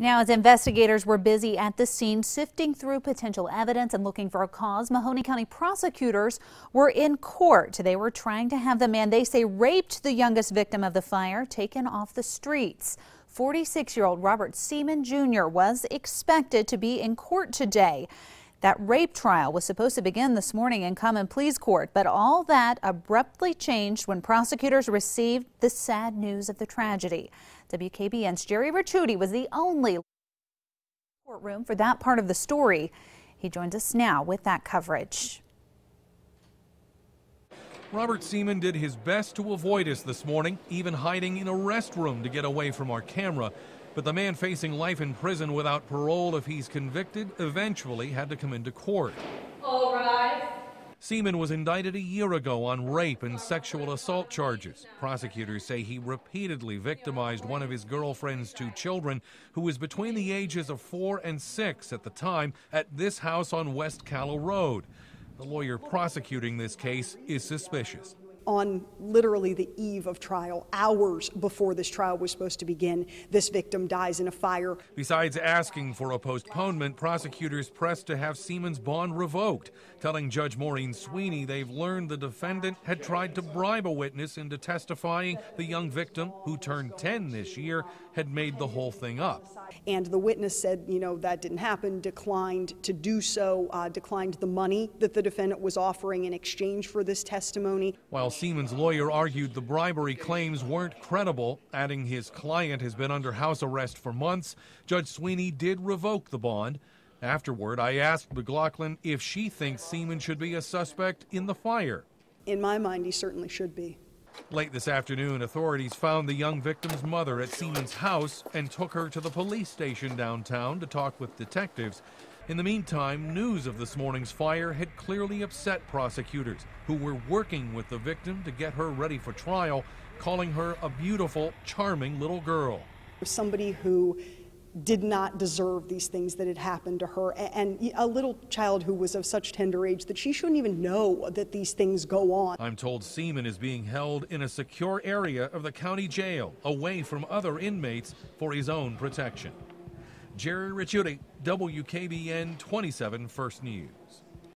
Now, as investigators were busy at the scene sifting through potential evidence and looking for a cause, Mahoning County prosecutors were in court. They were trying to have the man they say raped the youngest victim of the fire taken off the streets. 46-year-old Robert Seaman Jr. was expected to be in court today. That rape trial was supposed to begin this morning in Common Pleas Court, but all that abruptly changed when prosecutors received the sad news of the tragedy. WKBN's Gerry Ricciutti was the only courtroom for that part of the story. He joins us now with that coverage. Robert Seaman did his best to avoid us this morning, even hiding in a restroom to get away from our camera. But the man facing life in prison without parole if he's convicted eventually had to come into court. All rise. Seaman was indicted a year ago on rape and sexual assault charges. Prosecutors say he repeatedly victimized one of his girlfriend's two children, who was between the ages of 4 and 6 at the time, at this house on West Callow Road. The lawyer prosecuting this case is suspicious. On literally the eve of trial, hours before this trial was supposed to begin, this victim dies in a fire. Besides asking for a postponement, prosecutors pressed to have Seaman's bond revoked, telling Judge Maureen Sweeney they've learned the defendant had tried to bribe a witness into testifying the young victim, who turned 10 this year, had made the whole thing up. And the witness said, that didn't happen, declined to do so, declined the money that the defendant was offering in exchange for this testimony. While Seaman's lawyer argued the bribery claims weren't credible, adding his client has been under house arrest for months, Judge Sweeney did revoke the bond. Afterward, I asked McLaughlin if she thinks Seaman should be a suspect in the fire. In my mind, he certainly should be. Late this afternoon, authorities found the young victim's mother at Seaman's house and took her to the police station downtown to talk with detectives. In the meantime, news of this morning's fire had clearly upset prosecutors, who were working with the victim to get her ready for trial, calling her a beautiful, charming little girl. Somebody who did not deserve these things that had happened to her, and a little child who was of such tender age that she shouldn't even know that these things go on. I'm told Seaman is being held in a secure area of the county jail, away from other inmates for his own protection. Gerry Ricciutti, WKBN 27 First News.